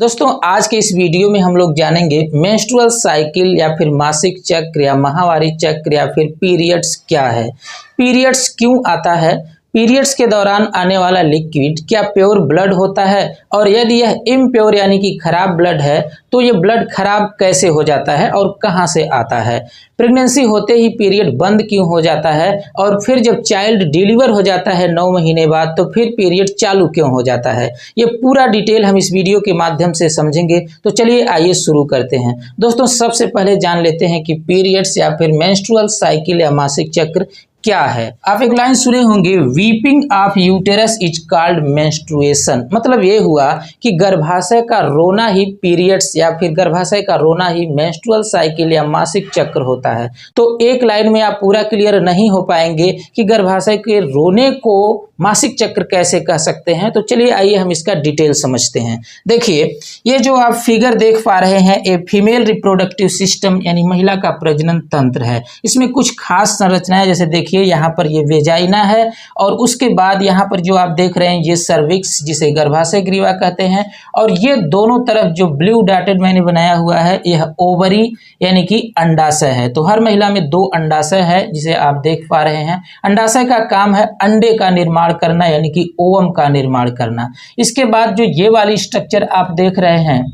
दोस्तों आज के इस वीडियो में हम लोग जानेंगे मेंस्ट्रुअल साइकिल या फिर मासिक चक्र या माहवारी चक्र या फिर पीरियड्स क्या है, पीरियड्स क्यों आता है, पीरियड्स के दौरान आने वाला लिक्विड क्या प्योर ब्लड होता है और यदि यह इम्प्योर यानी कि खराब ब्लड है तो ये ब्लड खराब कैसे हो जाता है और कहाँ से आता है, प्रेगनेंसी होते ही पीरियड बंद क्यों हो जाता है और फिर जब चाइल्ड डिलीवर हो जाता है 9 महीने बाद तो फिर पीरियड चालू क्यों हो जाता है। ये पूरा डिटेल हम इस वीडियो के माध्यम से समझेंगे। तो चलिए आइए शुरू करते हैं। दोस्तों सबसे पहले जान लेते हैं कि पीरियड्स या फिर मेंस्ट्रुअल साइकिल या मासिक चक्र क्या है। आप एक लाइन सुने होंगे, weeping of uterus is called menstruation. मतलब ये हुआ कि गर्भाशय का रोना ही पीरियड्स या फिर गर्भाशय का रोना ही मेंस्ट्रुअल साइकिल या मासिक चक्र होता है। तो एक लाइन में आप पूरा क्लियर नहीं हो पाएंगे कि गर्भाशय के रोने को मासिक चक्र कैसे कह सकते हैं। तो चलिए आइए हम इसका डिटेल समझते हैं। देखिए ये जो आप फिगर देख पा रहे हैं ये फीमेल रिप्रोडक्टिव सिस्टम यानी महिला का प्रजनन तंत्र है। इसमें कुछ खास संरचनाएं, जैसे देखिए यहाँ पर ये वेजाइना है और उसके बाद यहाँ पर जो आप देख रहे हैं ये सर्विक्स जिसे गर्भाशय ग्रीवा कहते हैं और ये दोनों तरफ जो ब्लू डॉटेड मैंने बनाया हुआ है यह ओवरी यानी कि अंडाशय है। तो हर महिला में 2 अंडाशय है जिसे आप देख पा रहे हैं। अंडाशय का काम है अंडे का निर्माण करना यानी कि ओवम का निर्माण करना। इसके बाद जो ये वाली स्ट्रक्चर आप देख रहे हैं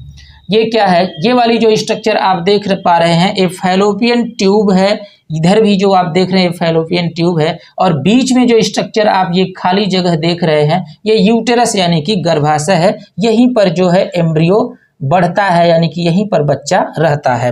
ये क्या है, ये वाली जो स्ट्रक्चर आप देख पा रहे हैं ये फैलोपियन ट्यूब है। इधर भी जो आप देख रहे हैं फैलोपियन ट्यूब है और बीच में जो स्ट्रक्चर आप ये खाली जगह देख रहे हैं ये यूटेरस यानी कि गर्भाशय है। यहीं पर जो है एम्ब्रियो बढ़ता है यानी कि यहीं पर बच्चा रहता है।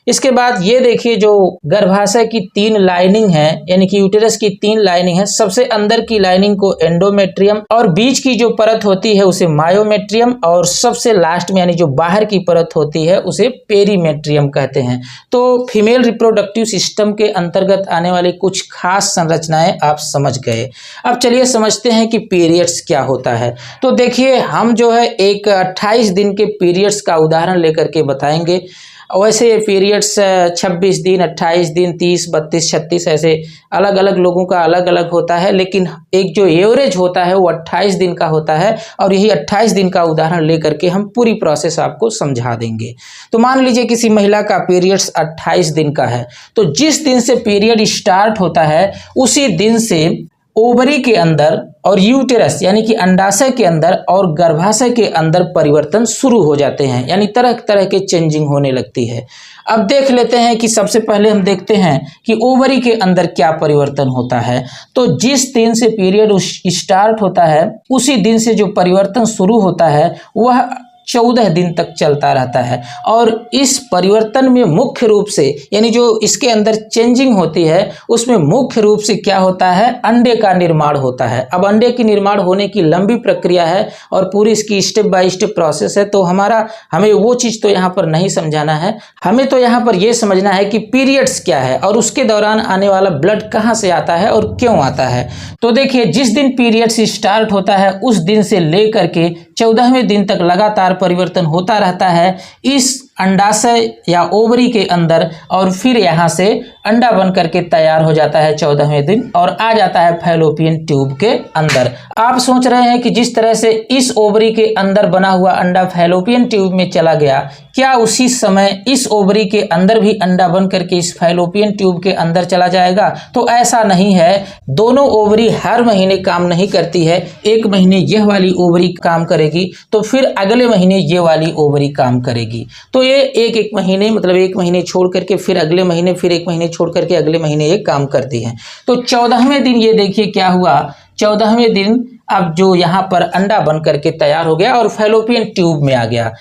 इसके बाद ये देखिए जो गर्भाशय की 3 लाइनिंग है यानी कि यूटेरस की 3 लाइनिंग है। सबसे अंदर की लाइनिंग को एंडोमेट्रियम और बीच की जो परत होती है उसे मायोमेट्रियम और सबसे लास्ट में यानी जो बाहर की परत होती है उसे पेरीमेट्रियम कहते हैं। तो फीमेल रिप्रोडक्टिव सिस्टम के अंतर्गत आने वाली कुछ खास संरचनाएं आप समझ गए। अब चलिए समझते हैं कि पीरियड्स क्या होता है। तो देखिए हम जो है एक 28 दिन के पीरियड्स का उदाहरण लेकर के बताएंगे। वैसे पीरियड्स 26 दिन, 28 दिन, 30, 32, 36 ऐसे अलग अलग लोगों का अलग अलग होता है, लेकिन एक जो एवरेज होता है वो 28 दिन का होता है और यही 28 दिन का उदाहरण लेकर के हम पूरी प्रोसेस आपको समझा देंगे। तो मान लीजिए किसी महिला का पीरियड्स 28 दिन का है तो जिस दिन से पीरियड स्टार्ट होता है उसी दिन से ओवरी के अंदर और यूटेरस यानी कि अंडाशय के अंदर और गर्भाशय के अंदर परिवर्तन शुरू हो जाते हैं, यानी तरह तरह के चेंजिंग होने लगती है। अब देख लेते हैं कि सबसे पहले हम देखते हैं कि ओवरी के अंदर क्या परिवर्तन होता है। तो जिस दिन से पीरियड स्टार्ट होता है उसी दिन से जो परिवर्तन शुरू होता है वह 14 दिन तक चलता रहता है और इस परिवर्तन में मुख्य रूप से यानी जो इसके अंदर चेंजिंग होती है उसमें मुख्य रूप से क्या होता है, अंडे का निर्माण होता है। अब अंडे की निर्माण होने की लंबी प्रक्रिया है और पूरी इसकी स्टेप बाय स्टेप प्रोसेस है। तो हमें वो चीज़ तो यहाँ पर नहीं समझाना है, हमें तो यहाँ पर ये समझना है कि पीरियड्स क्या है और उसके दौरान आने वाला ब्लड कहाँ से आता है और क्यों आता है। तो देखिए जिस दिन पीरियड्स स्टार्ट होता है उस दिन से लेकर के 14वें दिन तक लगातार परिवर्तन होता रहता है इस अंडाशय या ओवरी के अंदर और फिर यहाँ से अंडा बन करके तैयार हो जाता है 14वें दिन और आ जाता है फैलोपियन ट्यूब के अंदर। आप सोच रहे हैं कि जिस तरह से इस ओवरी के अंदर बना हुआ अंडा फैलोपियन ट्यूब में चला गया, क्या उसी समय इस ओवरी के अंदर भी अंडा बन करके इस फैलोपियन ट्यूब के अंदर चला जाएगा? तो ऐसा नहीं है। दोनों ओवरी हर महीने काम नहीं करती है। एक महीने यह वाली ओवरी काम करेगी तो फिर अगले महीने ये वाली ओवरी काम करेगी। तो ये एक महीने मतलब एक महीने छोड़ करके फिर अगले महीने, फिर एक महीने छोड़ करके अगले महीने ये काम करती है। तो 14वें दिन ये देखिए क्या हुआ, 14वें दिन अब जो यहाँ पर अंडा बन करके तैयार हो गया और फैलोपियन ट्यूब में आ गया,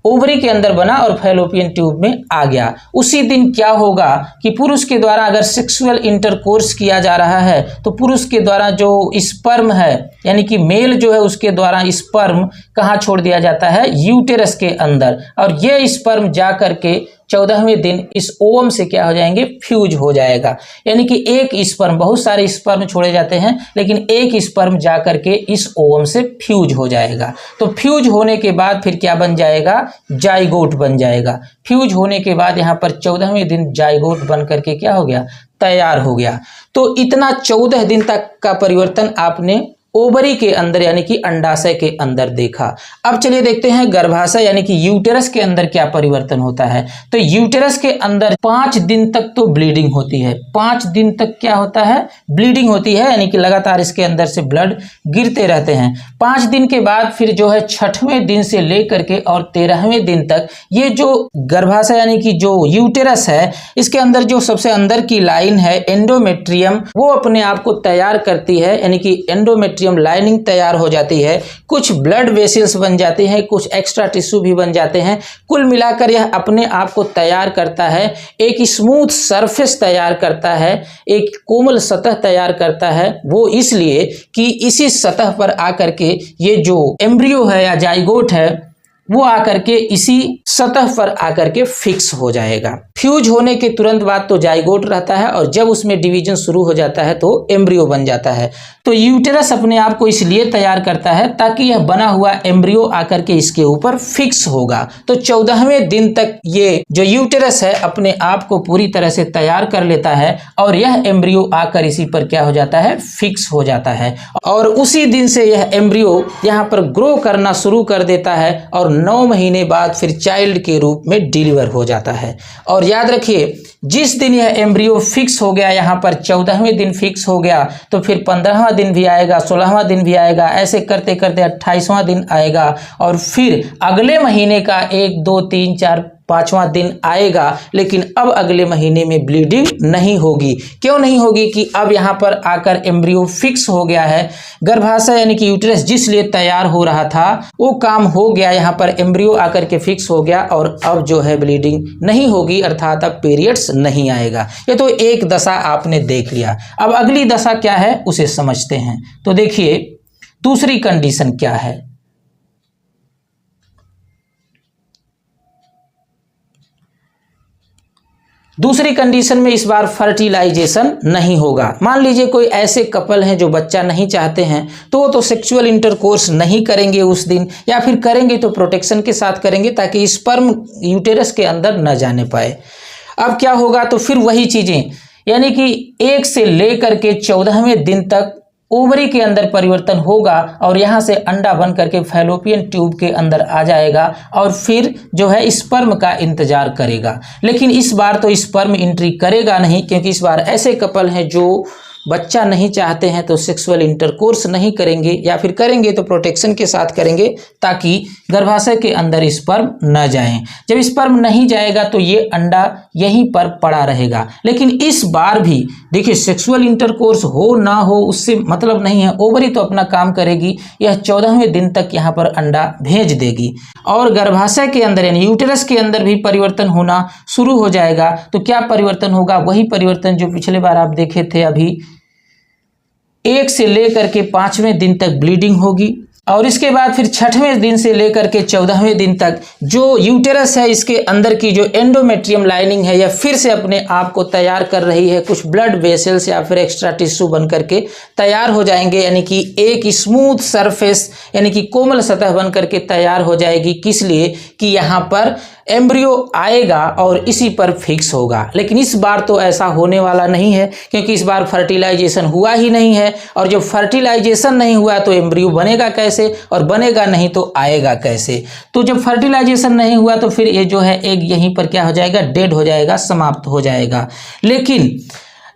ओवरी के अंदर बना और फैलोपियन ट्यूब में आ गया। उसी दिन क्या होगा कि पुरुष के द्वारा अगर सेक्सुअल इंटरकोर्स किया जा रहा है तो पुरुष के द्वारा जो स्पर्म है यानी कि मेल जो है उसके द्वारा स्पर्म कहाँ छोड़ दिया जाता है, यूटेरस के अंदर, और ये स्पर्म जा करके 14वें दिन इस ओवम से क्या हो जाएंगे, फ्यूज हो जाएगा। यानी कि एक स्पर्म, बहुत सारे स्पर्म छोड़े जाते हैं लेकिन एक स्पर्म जा करके इस ओवम से फ्यूज हो जाएगा। तो फ्यूज होने के बाद फिर क्या बन जाएगा, जाइगोट बन जाएगा। फ्यूज होने के बाद यहाँ पर 14वें दिन जाइगोट बन करके क्या हो गया, तैयार हो गया। तो इतना 14 दिन तक का परिवर्तन आपने ओवरी के अंदर यानी कि अंडाशय के अंदर देखा। अब चलिए देखते हैं गर्भाशय यानी कि यूटेरस के अंदर क्या परिवर्तन होता है। तो यूटेरस के अंदर 5 दिन तक तो ब्लीडिंग होती है, 5 दिन तक क्या होता है, ब्लीडिंग होती है, यानी कि लगातार इसके अंदर से ब्लड गिरते रहते हैं। 5 दिन के बाद फिर जो है 6वें दिन से लेकर के और 13वें दिन तक ये जो गर्भाशय यानी कि जो यूटेरस है इसके अंदर जो सबसे अंदर की लाइन है एंडोमेट्रियम, वो अपने आप को तैयार करती है, यानी कि एंडोमेट्रियम लाइनिंग तैयार हो जाती है, कुछ ब्लड वेसल्स बन जाते हैं, कुछ एक्स्ट्रा टिश्यू भी बन जाते हैं। कुल मिलाकर यह अपने आप को तैयार करता है, एक स्मूथ सरफेस तैयार करता है, एक कोमल सतह तैयार करता है। वो इसलिए कि इसी सतह पर आकर के ये जो एम्ब्रियो है या जाइगोट है वो आकर के इसी सतह पर आकर के फिक्स हो जाएगा। फ्यूज होने के तुरंत बाद तो जाइगोट रहता है और जब उसमें डिवीजन शुरू हो जाता है तो एम्ब्रियो बन जाता है। तो यूटेरस अपने आप को इसलिए तैयार करता है ताकि यह बना हुआ एम्ब्रियो आकर के इसके ऊपर फिक्स होगा। तो 14वें दिन तक ये जो यूटेरस है अपने आप को पूरी तरह से तैयार कर लेता है और यह एम्ब्रियो आकर इसी पर क्या हो जाता है, फिक्स हो जाता है। और उसी दिन से यह एम्ब्रियो यहाँ पर ग्रो करना शुरू कर देता है और 9 महीने बाद फिर चाइल्ड के रूप में डिलीवर हो जाता है। और याद रखिए जिस दिन यह एम्ब्रियो फिक्स हो गया, यहाँ पर 14वें दिन फिक्स हो गया तो फिर 15वां दिन भी आएगा, 16वां दिन भी आएगा, ऐसे करते करते 28वां दिन आएगा और फिर अगले महीने का 1, 2, 3, 4, 5वां दिन आएगा। लेकिन अब अगले महीने में ब्लीडिंग नहीं होगी। क्यों नहीं होगी कि अब यहाँ पर आकर एम्ब्रियो फिक्स हो गया है, गर्भाशय यानी कि यूटेरस जिस लिए तैयार हो रहा था वो काम हो गया, यहाँ पर एम्ब्रियो आकर के फिक्स हो गया और अब जो है ब्लीडिंग नहीं होगी, अर्थात अब पीरियड्स नहीं आएगा। ये तो एक दशा आपने देख लिया। अब अगली दशा क्या है उसे समझते हैं। तो देखिए दूसरी कंडीशन क्या है। दूसरी कंडीशन में इस बार फर्टिलाइजेशन नहीं होगा। मान लीजिए कोई ऐसे कपल हैं जो बच्चा नहीं चाहते हैं तो वो तो सेक्सुअल इंटरकोर्स नहीं करेंगे उस दिन, या फिर करेंगे तो प्रोटेक्शन के साथ करेंगे ताकि स्पर्म यूटेरस के अंदर न जाने पाए। अब क्या होगा, तो फिर वही चीजें यानी कि 1 से लेकर के 14वें दिन तक ओवरी के अंदर परिवर्तन होगा और यहाँ से अंडा बन करके फैलोपियन ट्यूब के अंदर आ जाएगा और फिर जो है स्पर्म का इंतजार करेगा। लेकिन इस बार तो स्पर्म एंट्री करेगा नहीं, क्योंकि इस बार ऐसे कपल हैं जो बच्चा नहीं चाहते हैं तो सेक्सुअल इंटरकोर्स नहीं करेंगे, या फिर करेंगे तो प्रोटेक्शन के साथ करेंगे ताकि गर्भाशय के अंदर स्पर्म न जाए। जब स्पर्म नहीं जाएगा तो ये अंडा यहीं पर पड़ा रहेगा। लेकिन इस बार भी देखिए सेक्सुअल इंटरकोर्स हो ना हो उससे मतलब नहीं है, ओवरी तो अपना काम करेगी, यह 14वें दिन तक यहाँ पर अंडा भेज देगी और गर्भाशय के अंदर यानी यूटेरस के अंदर भी परिवर्तन होना शुरू हो जाएगा। तो क्या परिवर्तन होगा, वही परिवर्तन जो पिछले बार आप देखे थे। अभी 1 से लेकर के 5वें दिन तक ब्लीडिंग होगी और इसके बाद फिर 6वें दिन से लेकर के 14वें दिन तक जो यूटेरस है इसके अंदर की जो एंडोमेट्रियम लाइनिंग है यह फिर से अपने आप को तैयार कर रही है, कुछ ब्लड वेसल्स या फिर एक्स्ट्रा टिश्यू बन करके तैयार हो जाएंगे, यानी कि एक स्मूथ सरफेस यानी कि कोमल सतह बन करके तैयार हो जाएगी। किस लिए कि यहाँ पर एम्ब्रियो आएगा और इसी पर फिक्स होगा। लेकिन इस बार तो ऐसा होने वाला नहीं है, क्योंकि इस बार फर्टिलाइजेशन हुआ ही नहीं है और जब फर्टिलाइजेशन नहीं हुआ तो एम्ब्रियो बनेगा कैसे, और बनेगा नहीं तो आएगा कैसे। तो जब फर्टिलाइजेशन नहीं हुआ तो फिर ये जो है एग यहीं पर क्या हो जाएगा, डेड हो जाएगा, समाप्त हो जाएगा। लेकिन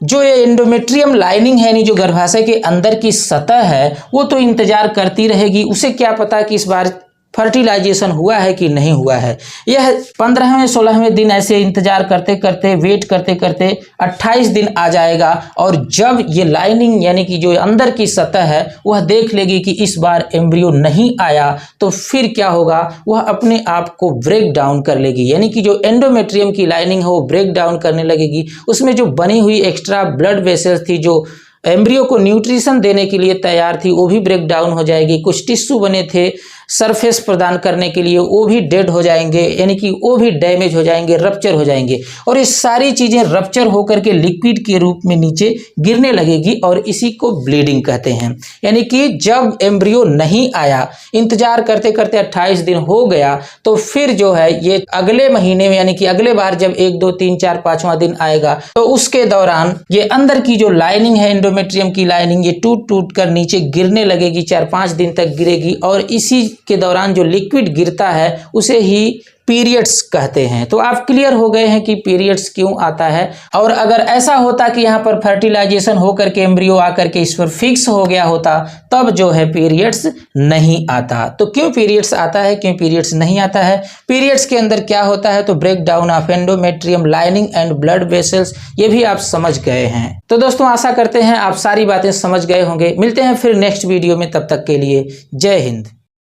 जो ये एंडोमेट्रियम लाइनिंग है यानी जो गर्भाशय के अंदर की सतह है वो तो इंतजार करती रहेगी। उसे क्या पता कि इस बार फर्टिलाइजेशन हुआ है कि नहीं हुआ है। यह 15वें 16वें दिन ऐसे इंतजार करते करते वेट करते करते 28 दिन आ जाएगा और जब ये लाइनिंग यानी कि जो अंदर की सतह है वह देख लेगी कि इस बार एम्ब्रियो नहीं आया तो फिर क्या होगा, वह अपने आप को ब्रेक डाउन कर लेगी, यानी कि जो एंडोमेट्रियम की लाइनिंग है वो ब्रेक डाउन करने लगेगी। उसमें जो बनी हुई एक्स्ट्रा ब्लड वेसल्स थी जो एम्ब्रियो को न्यूट्रिशन देने के लिए तैयार थी वो भी ब्रेक डाउन हो जाएगी। कुछ टिश्यू बने थे सरफेस प्रदान करने के लिए वो भी डेड हो जाएंगे, यानी कि वो भी डैमेज हो जाएंगे, रप्चर हो जाएंगे और ये सारी चीजें रप्चर होकर के लिक्विड के रूप में नीचे गिरने लगेगी और इसी को ब्लीडिंग कहते हैं। यानी कि जब एम्ब्रियो नहीं आया, इंतजार करते करते 28 दिन हो गया, तो फिर जो है ये अगले महीने में यानी कि अगले बार जब 1 2 3 4 5वां दिन आएगा तो उसके दौरान ये अंदर की जो लाइनिंग है, एंडोमेट्रियम की लाइनिंग, ये टूट टूट कर नीचे गिरने लगेगी, 4-5 दिन तक गिरेगी और इसी के दौरान जो लिक्विड गिरता है उसे ही पीरियड्स कहते हैं। तो आप क्लियर हो गए हैं कि पीरियड्स क्यों आता है। और अगर ऐसा होता कि यहाँ पर फर्टिलाइजेशन होकर के एम्ब्रियो आकर के इस पर फिक्स हो गया होता तब जो है पीरियड्स नहीं आता। तो क्यों पीरियड्स आता है, क्यों पीरियड्स नहीं आता है, पीरियड्स के अंदर क्या होता है, तो break down of endometrium lining and blood vessels, ये भी आप समझ गए हैं। तो दोस्तों आशा करते हैं आप सारी बातें समझ गए होंगे। मिलते हैं फिर नेक्स्ट वीडियो में, तब तक के लिए जय हिंद।